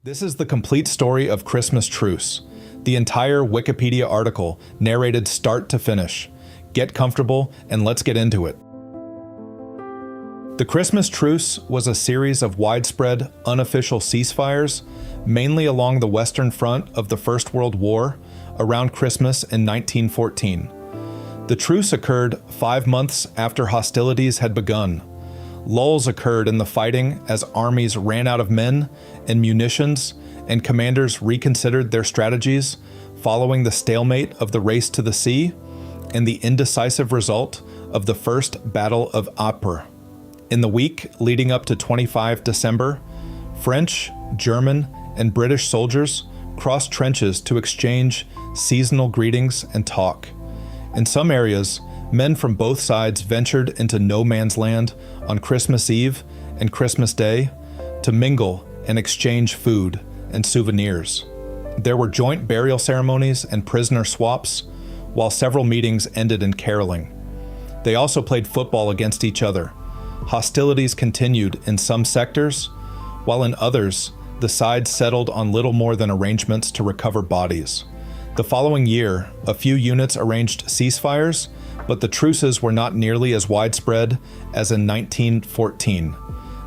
This is the complete story of Christmas Truce. The entire Wikipedia article, narrated start to finish. Get comfortable and let's get into it. The Christmas Truce was a series of widespread, unofficial ceasefires, mainly along the Western Front of the First World War, around Christmas in 1914. The truce occurred 5 months after hostilities had begun. Lulls occurred in the fighting as armies ran out of men and munitions, and commanders reconsidered their strategies following the stalemate of the race to the sea and the indecisive result of the First Battle of Ypres. In the week leading up to 25 December, French, German, and British soldiers crossed trenches to exchange seasonal greetings and talk. In some areas, men from both sides ventured into no man's land on Christmas Eve and Christmas Day to mingle and exchange food and souvenirs. There were joint burial ceremonies and prisoner swaps, while several meetings ended in caroling. They also played football against each other. Hostilities continued in some sectors, while in others, the sides settled on little more than arrangements to recover bodies. The following year, a few units arranged ceasefires, but the truces were not nearly as widespread as in 1914.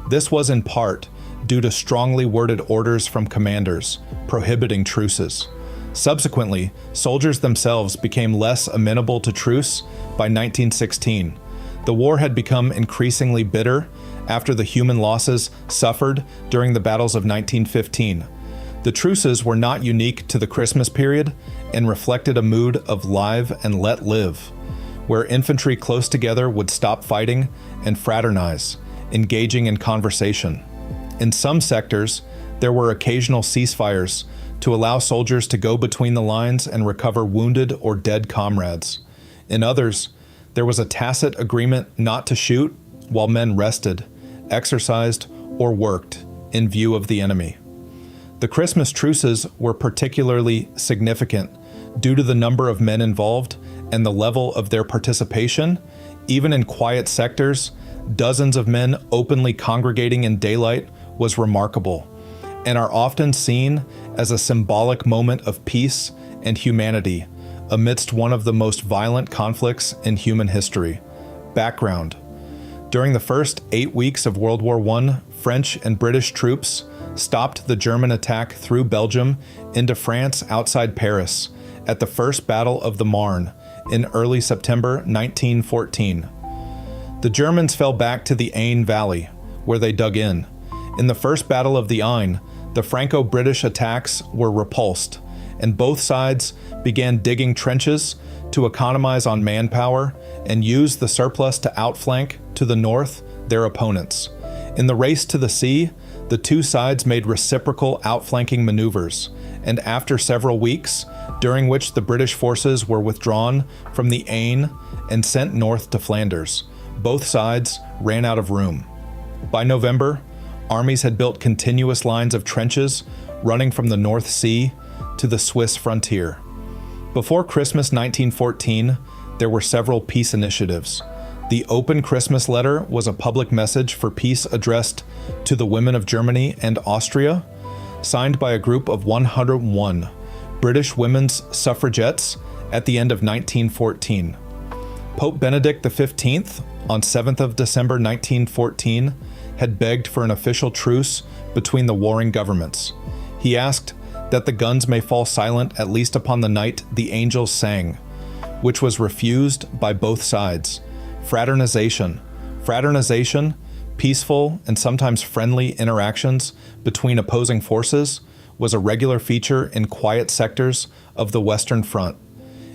This was in part due to strongly worded orders from commanders prohibiting truces. Subsequently, soldiers themselves became less amenable to truce by 1916. The war had become increasingly bitter after the human losses suffered during the battles of 1915. The truces were not unique to the Christmas period and reflected a mood of live and let live, where infantry close together would stop fighting and fraternize, engaging in conversation. In some sectors, there were occasional ceasefires to allow soldiers to go between the lines and recover wounded or dead comrades. In others, there was a tacit agreement not to shoot while men rested, exercised, or worked in view of the enemy. The Christmas truces were particularly significant due to the number of men involved and the level of their participation. Even in quiet sectors, dozens of men openly congregating in daylight was remarkable, and are often seen as a symbolic moment of peace and humanity amidst one of the most violent conflicts in human history. Background: during the first 8 weeks of World War I, French and British troops stopped the German attack through Belgium into France outside Paris at the First Battle of the Marne in early September 1914. The Germans fell back to the Aisne Valley, where they dug in. In the First Battle of the Aisne, the Franco-British attacks were repulsed, and both sides began digging trenches to economize on manpower and use the surplus to outflank to the north their opponents. In the race to the sea, the two sides made reciprocal outflanking maneuvers, and after several weeks, during which the British forces were withdrawn from the Aisne and sent north to Flanders, both sides ran out of room. By November, armies had built continuous lines of trenches running from the North Sea to the Swiss frontier. Before Christmas 1914, there were several peace initiatives. The Open Christmas Letter was a public message for peace addressed to the women of Germany and Austria, signed by a group of 101 British women's suffragettes at the end of 1914. Pope Benedict XV, on 7th of December 1914, had begged for an official truce between the warring governments. He asked that the guns may fall silent at least upon the night the angels sang, which was refused by both sides. Fraternisation. Fraternisation, peaceful and sometimes friendly interactions between opposing forces, was a regular feature in quiet sectors of the Western Front.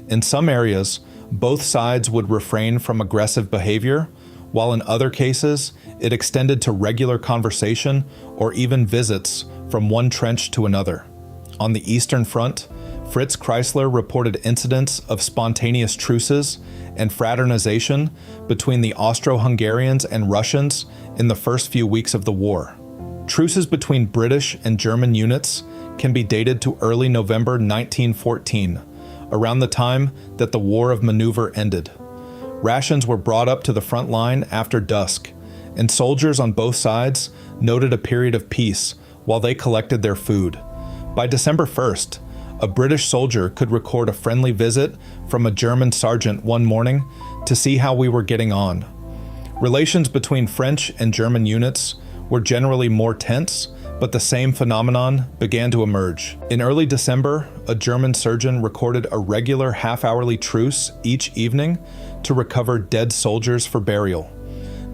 In some areas, both sides would refrain from aggressive behavior, while in other cases, it extended to regular conversation or even visits from one trench to another. On the Eastern Front, Fritz Kreisler reported incidents of spontaneous truces and fraternization between the Austro-Hungarians and Russians in the first few weeks of the war. Truces between British and German units can be dated to early November 1914, around the time that the War of Maneuver ended. Rations were brought up to the front line after dusk, and soldiers on both sides noted a period of peace while they collected their food. By December 1st, a British soldier could record a friendly visit from a German sergeant one morning to see how we were getting on. Relations between French and German units were generally more tense, but the same phenomenon began to emerge. In early December, a German surgeon recorded a regular half-hourly truce each evening to recover dead soldiers for burial,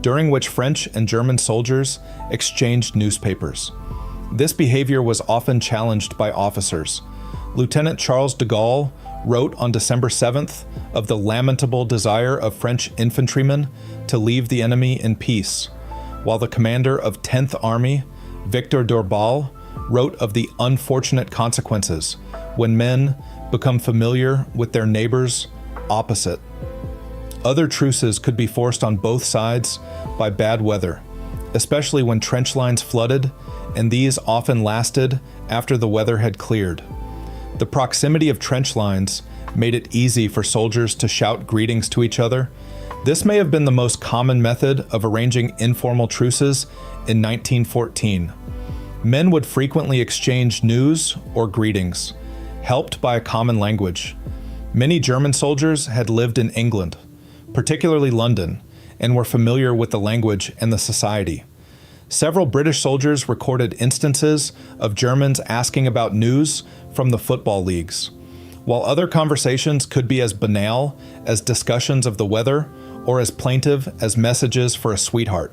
during which French and German soldiers exchanged newspapers. This behavior was often challenged by officers. Lieutenant Charles de Gaulle wrote on December 7th of the lamentable desire of French infantrymen to leave the enemy in peace, while the commander of 10th Army, Victor d'Orbal, wrote of the unfortunate consequences when men become familiar with their neighbors opposite. Other truces could be forced on both sides by bad weather, especially when trench lines flooded, and these often lasted after the weather had cleared. The proximity of trench lines made it easy for soldiers to shout greetings to each other. This may have been the most common method of arranging informal truces in 1914. Men would frequently exchange news or greetings, helped by a common language. Many German soldiers had lived in England, particularly London, and were familiar with the language and the society. Several British soldiers recorded instances of Germans asking about news from the football leagues, while other conversations could be as banal as discussions of the weather or as plaintive as messages for a sweetheart.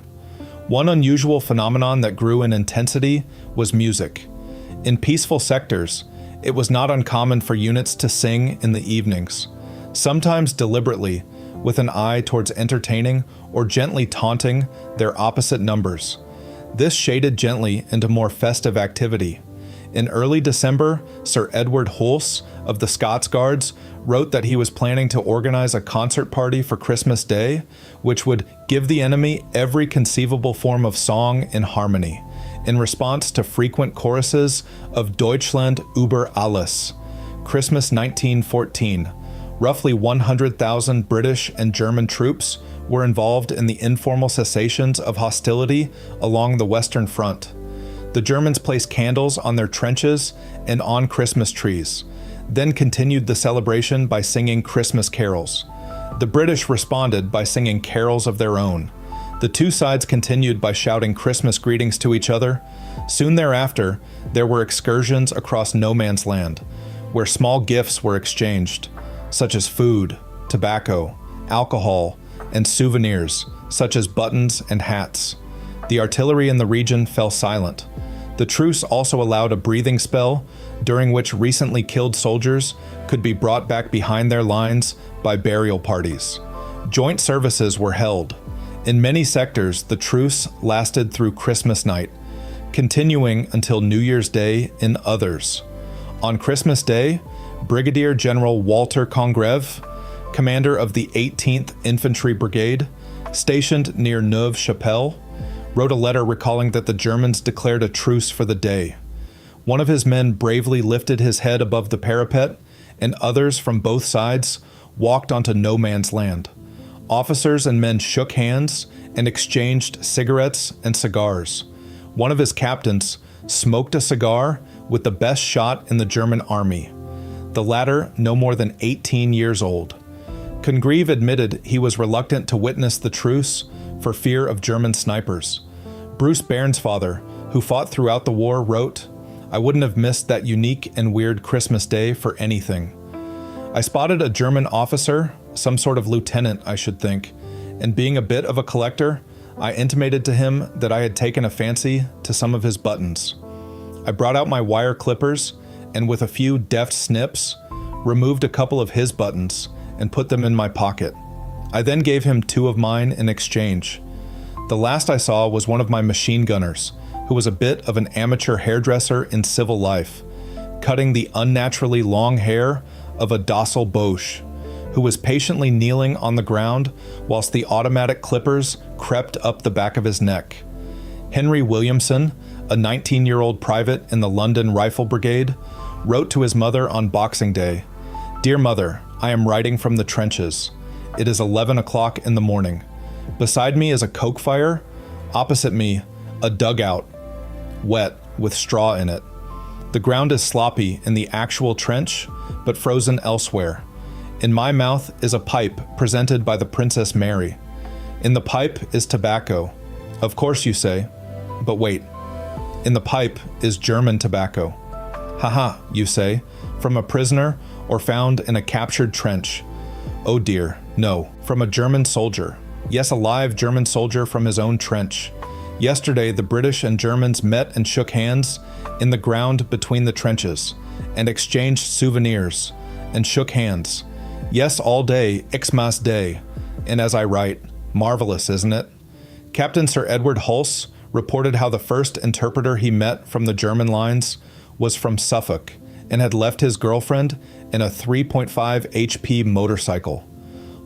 One unusual phenomenon that grew in intensity was music. In peaceful sectors, it was not uncommon for units to sing in the evenings, sometimes deliberately, with an eye towards entertaining or gently taunting their opposite numbers. This shaded gently into more festive activity. In early December, Sir Edward Hulse of the Scots Guards wrote that he was planning to organize a concert party for Christmas Day, which would give the enemy every conceivable form of song in harmony, in response to frequent choruses of Deutschland über alles. Christmas 1914. Roughly 100,000 British and German troops were involved in the informal cessations of hostility along the Western Front. The Germans placed candles on their trenches and on Christmas trees, then continued the celebration by singing Christmas carols. The British responded by singing carols of their own. The two sides continued by shouting Christmas greetings to each other. Soon thereafter, there were excursions across no man's land, where small gifts were exchanged, such as food, tobacco, alcohol, and souvenirs, such as buttons and hats. The artillery in the region fell silent. The truce also allowed a breathing spell, during which recently killed soldiers could be brought back behind their lines by burial parties. Joint services were held. In many sectors, the truce lasted through Christmas night, continuing until New Year's Day in others. On Christmas Day, Brigadier General Walter Congreve, commander of the 18th Infantry Brigade, stationed near Neuve-Chapelle, wrote a letter recalling that the Germans declared a truce for the day. One of his men bravely lifted his head above the parapet, and others from both sides walked onto no man's land. Officers and men shook hands and exchanged cigarettes and cigars. One of his captains smoked a cigar with the best shot in the German army, the latter no more than 18 years old. Congreve admitted he was reluctant to witness the truce for fear of German snipers. Bruce Bairnsfather, who fought throughout the war, wrote, "I wouldn't have missed that unique and weird Christmas Day for anything." I spotted a German officer, some sort of lieutenant, I should think, and being a bit of a collector, I intimated to him that I had taken a fancy to some of his buttons. I brought out my wire clippers and with a few deft snips, removed a couple of his buttons and put them in my pocket. I then gave him two of mine in exchange. The last I saw was one of my machine gunners, who was a bit of an amateur hairdresser in civil life, cutting the unnaturally long hair of a docile Boche, who was patiently kneeling on the ground whilst the automatic clippers crept up the back of his neck. Henry Williamson, a 19-year-old private in the London Rifle Brigade, wrote to his mother on Boxing Day, "Dear Mother, I am writing from the trenches. It is 11 o'clock in the morning. Beside me is a coke fire. Opposite me, a dugout. Wet. with straw in it. The ground is sloppy in the actual trench, but frozen elsewhere. In my mouth is a pipe presented by the Princess Mary. In the pipe is tobacco. Of course, you say. But wait. In the pipe is German tobacco. Haha, you say, from a prisoner or found in a captured trench. Oh dear, no, from a German soldier. Yes, a live German soldier from his own trench. Yesterday, the British and Germans met and shook hands in the ground between the trenches, and exchanged souvenirs, and shook hands. Yes, all day, Xmas Day. And as I write, marvelous, isn't it? Captain Sir Edward Hulse reported how the first interpreter he met from the German lines was from Suffolk, and had left his girlfriend in a 3.5 HP motorcycle.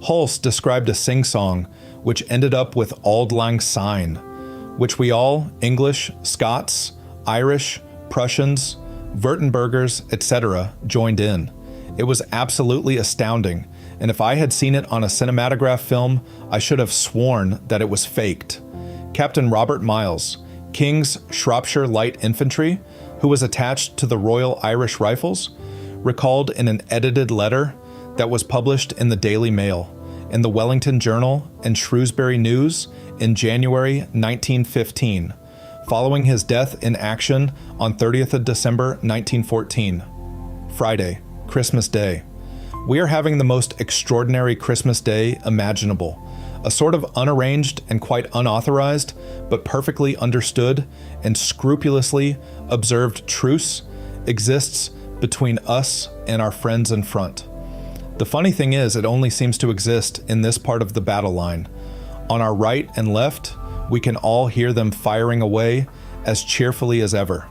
Hulse described a sing-song which ended up with Auld Lang Syne, which we all, English, Scots, Irish, Prussians, Württembergers, etc., joined in. It was absolutely astounding, and if I had seen it on a cinematograph film, I should have sworn that it was faked. Captain Robert Miles, King's Shropshire Light Infantry, who was attached to the Royal Irish Rifles, recalled in an edited letter that was published in the Daily Mail, in the Wellington Journal and Shrewsbury News in January 1915, following his death in action on 30th of December 1914. Friday, Christmas Day. We are having the most extraordinary Christmas Day imaginable. A sort of unarranged and quite unauthorized, but perfectly understood and scrupulously observed truce exists between us and our friends in front. The funny thing is, it only seems to exist in this part of the battle line. On our right and left, we can all hear them firing away as cheerfully as ever.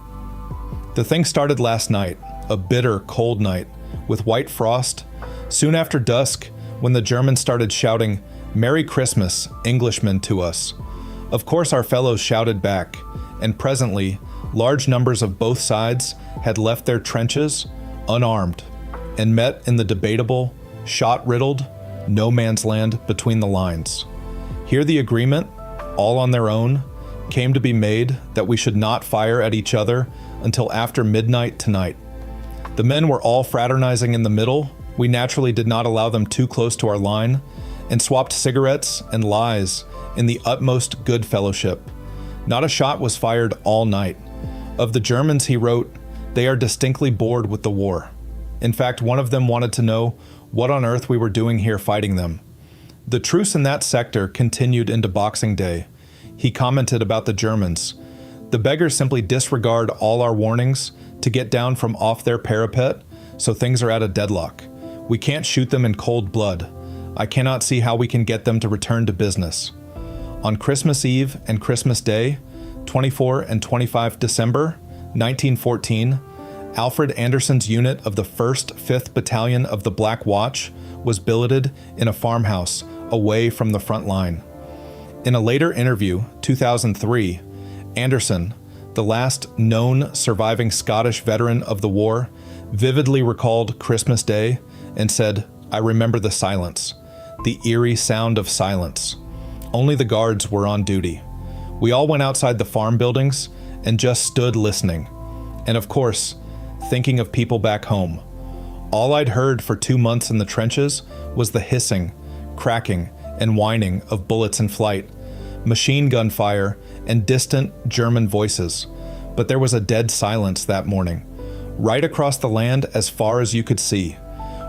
The thing started last night, a bitter, cold night, with white frost. Soon after dusk, when the Germans started shouting, "Merry Christmas, Englishmen," to us. Of course our fellows shouted back, and presently, large numbers of both sides had left their trenches, unarmed, and met in the debatable, shot-riddled, no man's land between the lines. Here the agreement, all on their own, came to be made that we should not fire at each other until after midnight tonight. The men were all fraternizing in the middle. We naturally did not allow them too close to our line, and swapped cigarettes and lies in the utmost good fellowship. Not a shot was fired all night. Of the Germans, he wrote, they are distinctly bored with the war. In fact, one of them wanted to know what on earth we were doing here fighting them. The truce in that sector continued into Boxing Day. He commented about the Germans. The beggars simply disregard all our warnings to get down from off their parapet, so things are at a deadlock. We can't shoot them in cold blood. I cannot see how we can get them to return to business. On Christmas Eve and Christmas Day, 24 and 25 December 1914, Alfred Anderson's unit of the 1st 5th Battalion of the Black Watch was billeted in a farmhouse away from the front line. In a later interview, 2003, Anderson, the last known surviving Scottish veteran of the war, vividly recalled Christmas Day and said, "I remember the silence, the eerie sound of silence. Only the guards were on duty. We all went outside the farm buildings and just stood listening. And of course, thinking of people back home. All I'd heard for 2 months in the trenches was the hissing, cracking, and whining of bullets in flight, machine gun fire, and distant German voices. But there was a dead silence that morning, right across the land as far as you could see.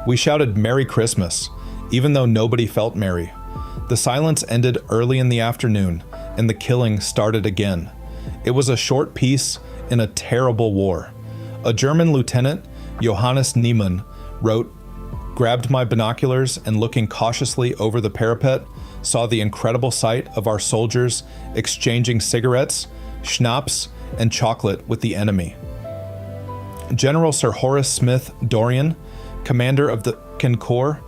We shouted Merry Christmas, even though nobody felt merry. The silence ended early in the afternoon, and the killing started again. It was a short peace in a terrible war. A German lieutenant, Johannes Niemann, wrote, "Grabbed my binoculars and looking cautiously over the parapet, saw the incredible sight of our soldiers exchanging cigarettes, schnapps, and chocolate with the enemy." General Sir Horace Smith-Dorrien, commander of the Second Corps,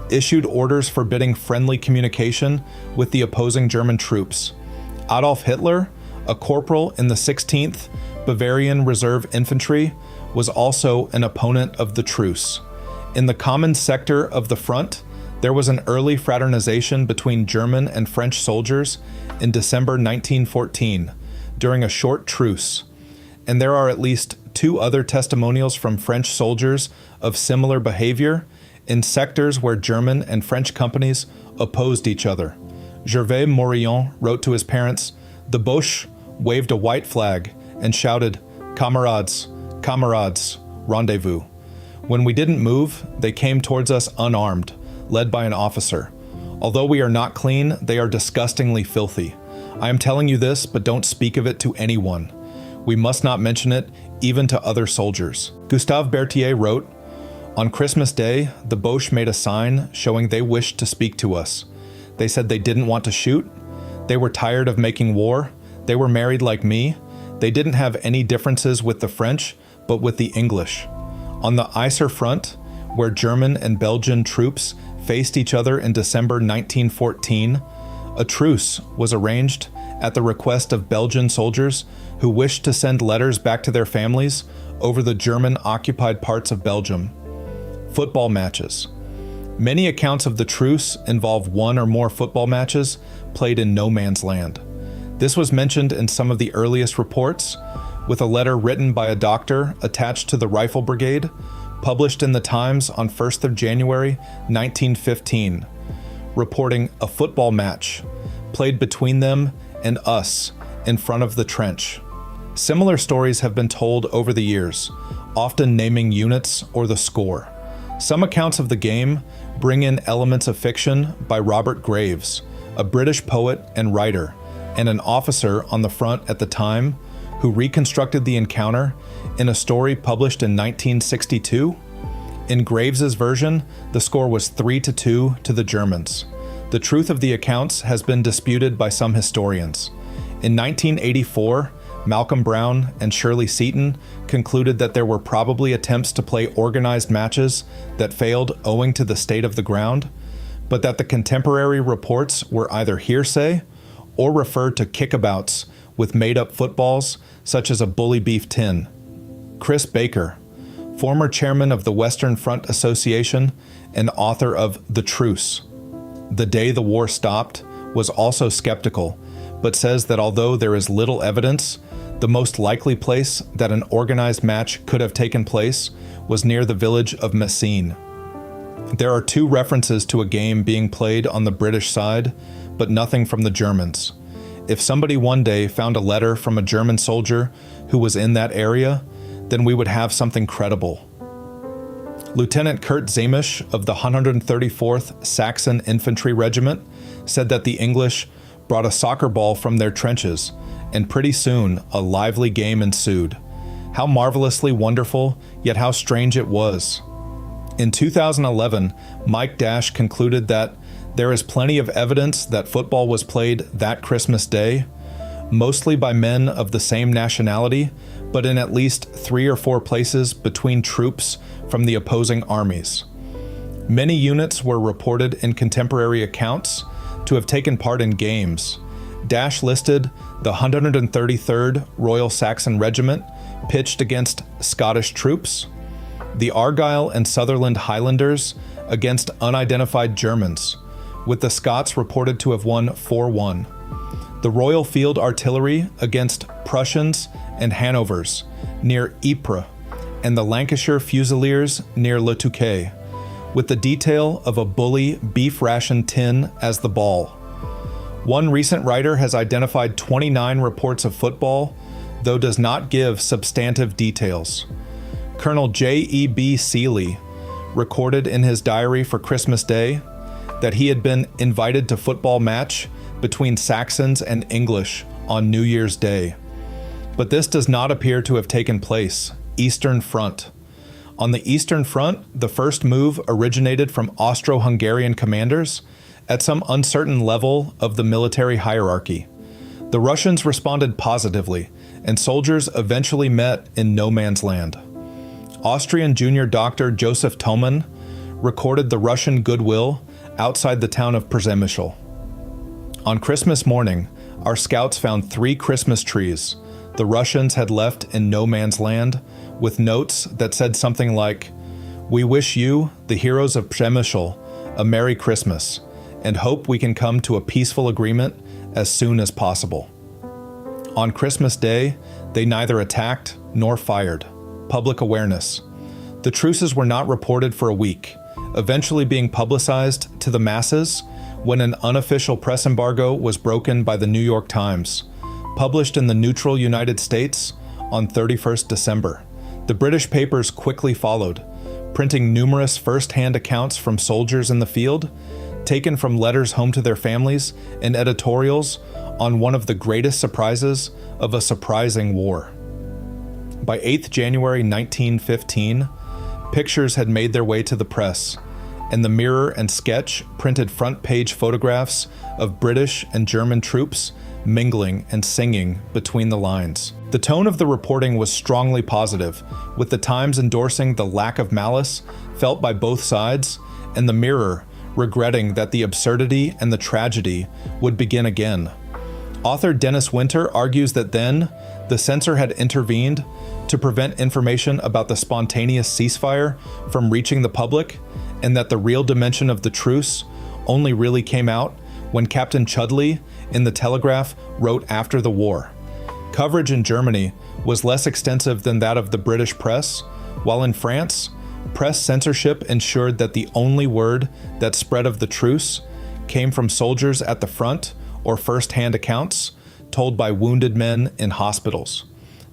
issued orders forbidding friendly communication with the opposing German troops. Adolf Hitler, a corporal in the 16th Bavarian Reserve Infantry, was also an opponent of the truce. In the common sector of the front, there was an early fraternization between German and French soldiers in December 1914 during a short truce, and there are at least 2 other testimonials from French soldiers of similar behavior in sectors where German and French companies opposed each other. Gervais Morillon wrote to his parents, "The Boches waved a white flag and shouted, 'Camarades, camarades, rendezvous.' When we didn't move, they came towards us unarmed, led by an officer. Although we are not clean, they are disgustingly filthy. I am telling you this, but don't speak of it to anyone. We must not mention it, even to other soldiers." Gustave Berthier wrote, "On Christmas Day, the Boches made a sign showing they wished to speak to us. They said they didn't want to shoot. They were tired of making war. They were married like me. They didn't have any differences with the French, but with the English. On the Yser front, where German and Belgian troops faced each other in December 1914, a truce was arranged at the request of Belgian soldiers who wished to send letters back to their families over the German-occupied parts of Belgium. Football matches. Many accounts of the truce involve 1 or more football matches played in no man's land. This was mentioned in some of the earliest reports, with a letter written by a doctor attached to the Rifle Brigade, published in the Times on 1st of January 1915, reporting a football match played between them and us in front of the trench. Similar stories have been told over the years, often naming units or the score. Some accounts of the game bring in elements of fiction by Robert Graves, a British poet and writer, and an officer on the front at the time who reconstructed the encounter in a story published in 1962. In Graves's version, the score was 3-2 to the Germans. The truth of the accounts has been disputed by some historians. In 1984, Malcolm Brown and Shirley Seaton concluded that there were probably attempts to play organized matches that failed owing to the state of the ground, but that the contemporary reports were either hearsay or referred to kickabouts with made-up footballs, such as a bully beef tin. Chris Baker, former chairman of the Western Front Association and author of The Truce, The Day the War Stopped, was also skeptical, but says that although there is little evidence, the most likely place that an organized match could have taken place was near the village of Messines. There are 2 references to a game being played on the British side, but nothing from the Germans. If somebody one day found a letter from a German soldier who was in that area, then we would have something credible. Lieutenant Kurt Zamisch of the 134th Saxon Infantry Regiment said that the English brought a soccer ball from their trenches, and pretty soon a lively game ensued. How marvelously wonderful, yet how strange it was. In 2011, Mike Dash concluded that there is plenty of evidence that football was played that Christmas Day, mostly by men of the same nationality, but in at least 3 or 4 places between troops from the opposing armies. Many units were reported in contemporary accounts to have taken part in games. Dash listed the 133rd Royal Saxon Regiment pitched against Scottish troops, the Argyll and Sutherland Highlanders against unidentified Germans, with the Scots reported to have won 4-1. The Royal Field Artillery against Prussians and Hanovers near Ypres, and the Lancashire Fusiliers near Le Touquet, with the detail of a bully beef ration tin as the ball. One recent writer has identified 29 reports of football, though does not give substantive details. Colonel J.E.B. Seeley recorded in his diary for Christmas Day that he had been invited to football match between Saxons and English on New Year's Day. But this does not appear to have taken place. Eastern Front. On the Eastern Front, the first move originated from Austro-Hungarian commanders at some uncertain level of the military hierarchy. The Russians responded positively, and soldiers eventually met in no man's land. Austrian junior doctor Joseph Thomann recorded the Russian goodwill outside the town of Przemyśl. On Christmas morning, our scouts found 3 Christmas trees the Russians had left in no man's land, with notes that said something like, "We wish you, the heroes of Przemyśl, a Merry Christmas, and hope we can come to a peaceful agreement as soon as possible." On Christmas Day, they neither attacked nor fired. Public awareness. The truces were not reported for a week, eventually being publicized to the masses when an unofficial press embargo was broken by the New York Times, published in the neutral United States on 31st December. The British papers quickly followed, printing numerous first-hand accounts from soldiers in the field, taken from letters home to their families, and editorials on one of the greatest surprises of a surprising war. By 8th January 1915, pictures had made their way to the press, and the Mirror and Sketch printed front-page photographs of British and German troops mingling and singing between the lines. The tone of the reporting was strongly positive, with the Times endorsing the lack of malice felt by both sides, and the Mirror regretting that the absurdity and the tragedy would begin again. Author Dennis Winter argues that then, the censor had intervened to prevent information about the spontaneous ceasefire from reaching the public, and that the real dimension of the truce only really came out when Captain Chudley in the Telegraph wrote after the war. Coverage in Germany was less extensive than that of the British press, while in France, press censorship ensured that the only word that spread of the truce came from soldiers at the front or first-hand accounts told by wounded men in hospitals.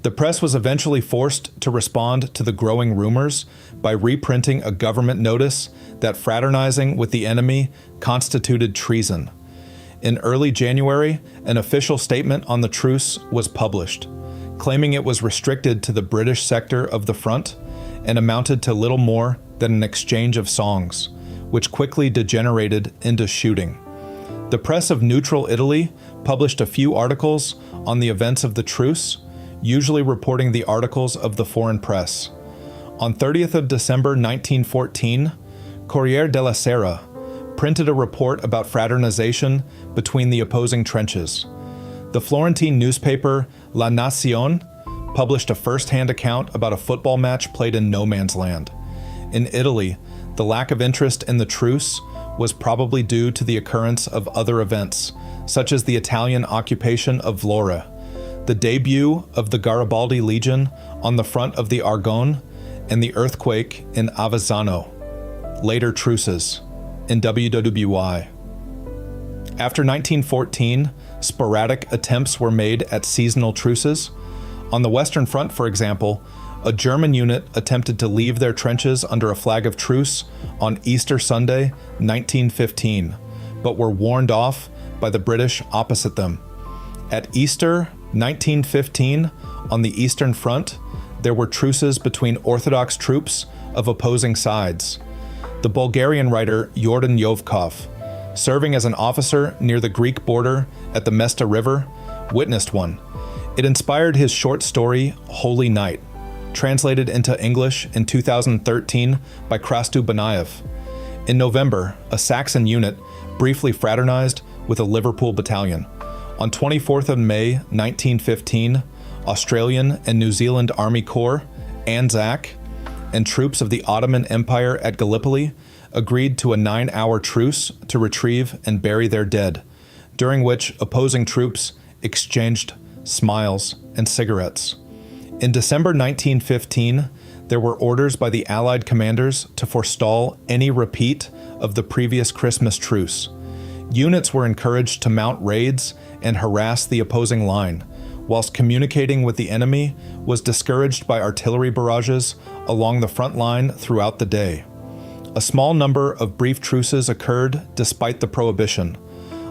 The press was eventually forced to respond to the growing rumors by reprinting a government notice that fraternizing with the enemy constituted treason. In early January, an official statement on the truce was published, claiming it was restricted to the British sector of the front and amounted to little more than an exchange of songs, which quickly degenerated into shooting. The press of neutral Italy published a few articles on the events of the truce, usually reporting the articles of the foreign press. On 30th of December 1914, Corriere della Sera printed a report about fraternization between the opposing trenches. The Florentine newspaper La Nazione published a first-hand account about a football match played in no man's land. In Italy, the lack of interest in the truce was probably due to the occurrence of other events, such as the Italian occupation of Vlora, the debut of the Garibaldi Legion on the front of the Argonne, and the earthquake in Avezzano. Later truces in WWII. After 1914, sporadic attempts were made at seasonal truces. On the Western Front, for example, a German unit attempted to leave their trenches under a flag of truce on Easter Sunday, 1915, but were warned off by the British opposite them. At Easter 1915, on the Eastern Front, there were truces between Orthodox troops of opposing sides. The Bulgarian writer Jordan Yovkov, serving as an officer near the Greek border at the Mesta River, witnessed one. It inspired his short story, Holy Night, translated into English in 2013 by Krastu Banayev. In November, a Saxon unit briefly fraternized with a Liverpool battalion. On 24th of May 1915, Australian and New Zealand Army Corps, ANZAC, and troops of the Ottoman Empire at Gallipoli agreed to a 9-hour truce to retrieve and bury their dead, during which opposing troops exchanged smiles and cigarettes. In December 1915, there were orders by the Allied commanders to forestall any repeat of the previous Christmas truce. Units were encouraged to mount raids and harass the opposing line, whilst communicating with the enemy was discouraged by artillery barrages along the front line throughout the day. A small number of brief truces occurred despite the prohibition.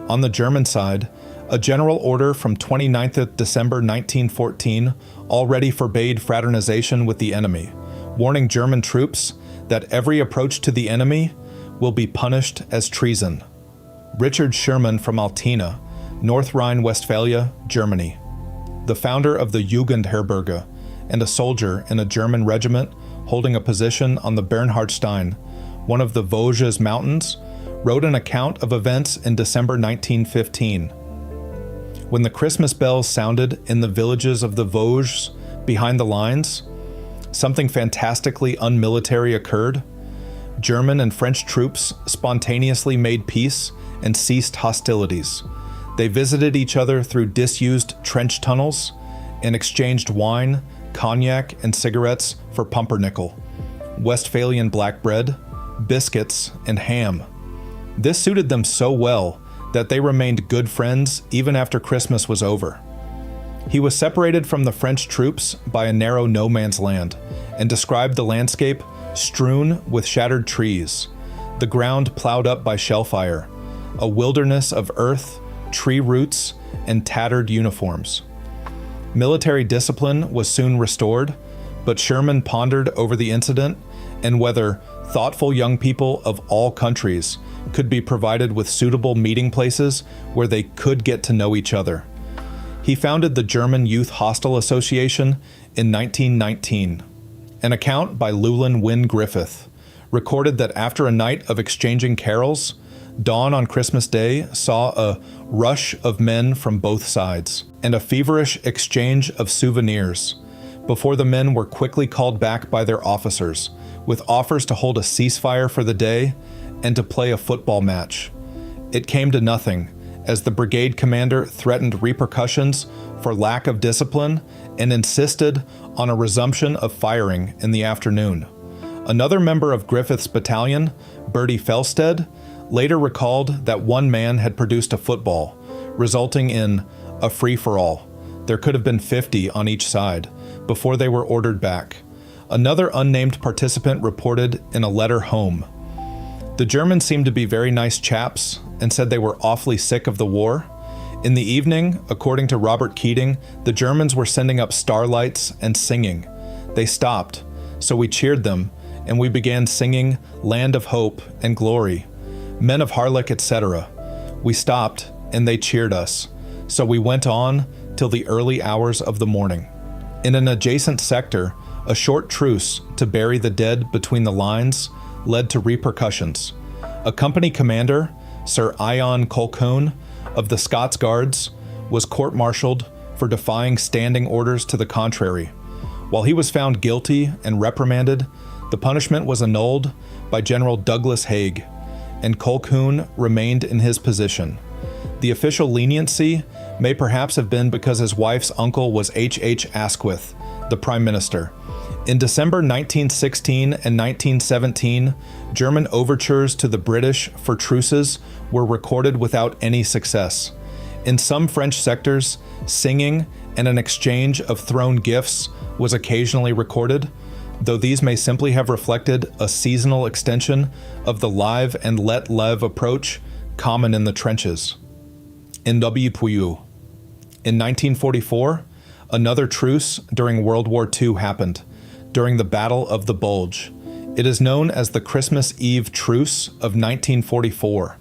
On the German side, a general order from 29th of December 1914 already forbade fraternization with the enemy, warning German troops that every approach to the enemy will be punished as treason. Richard Sherman from Altena, North Rhine-Westphalia, Germany, the founder of the Jugendherberge and a soldier in a German regiment holding a position on the Bernhardstein, one of the Vosges Mountains, wrote an account of events in December 1915. When the Christmas bells sounded in the villages of the Vosges behind the lines, something fantastically unmilitary occurred. German and French troops spontaneously made peace and ceased hostilities. They visited each other through disused trench tunnels and exchanged wine, cognac and cigarettes for pumpernickel, Westphalian black bread, biscuits, and ham. This suited them so well that they remained good friends even after Christmas was over. He was separated from the French troops by a narrow no-man's land and described the landscape strewn with shattered trees, the ground plowed up by shellfire, a wilderness of earth, tree roots, and tattered uniforms. Military discipline was soon restored, but Sherman pondered over the incident and whether thoughtful young people of all countries could be provided with suitable meeting places where they could get to know each other. He founded the German Youth Hostel Association in 1919. An account by Llewellyn Wynne Griffith recorded that after a night of exchanging carols, dawn on Christmas Day saw a rush of men from both sides and a feverish exchange of souvenirs before the men were quickly called back by their officers with offers to hold a ceasefire for the day and to play a football match. It came to nothing, as the brigade commander threatened repercussions for lack of discipline and insisted on a resumption of firing in the afternoon. Another member of Griffith's battalion, Bertie Felstead, later recalled that one man had produced a football, resulting in a free-for-all. There could have been 50 on each side, before they were ordered back. Another unnamed participant reported in a letter home. The Germans seemed to be very nice chaps and said they were awfully sick of the war. In the evening, according to Robert Keating, the Germans were sending up starlights and singing. They stopped, so we cheered them, and we began singing Land of Hope and Glory, Men of Harlech, etc. We stopped, and they cheered us, so we went on till the early hours of the morning. In an adjacent sector, a short truce to bury the dead between the lines led to repercussions. A company commander, Sir Ion Colquhoun of the Scots Guards, was court-martialed for defying standing orders to the contrary. While he was found guilty and reprimanded, the punishment was annulled by General Douglas Haig, and Colquhoun remained in his position. The official leniency may perhaps have been because his wife's uncle was H.H. Asquith, the Prime Minister. In December 1916 and 1917, German overtures to the British for truces were recorded without any success. In some French sectors, singing and an exchange of thrown gifts was occasionally recorded, though these may simply have reflected a seasonal extension of the live and let live approach common in the trenches. In WWII. In 1944, another truce during World War II happened, during the Battle of the Bulge. It is known as the Christmas Eve Truce of 1944,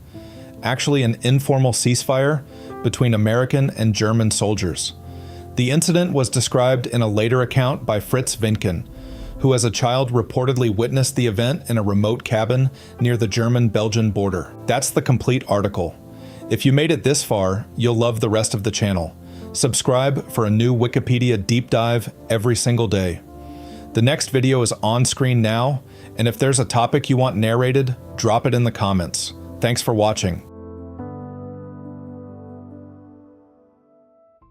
actually an informal ceasefire between American and German soldiers. The incident was described in a later account by Fritz Winken, who as a child reportedly witnessed the event in a remote cabin near the German-Belgian border. That's the complete article. If you made it this far, you'll love the rest of the channel. Subscribe for a new Wikipedia deep dive every single day. The next video is on screen now, and if there's a topic you want narrated, drop it in the comments. Thanks for watching.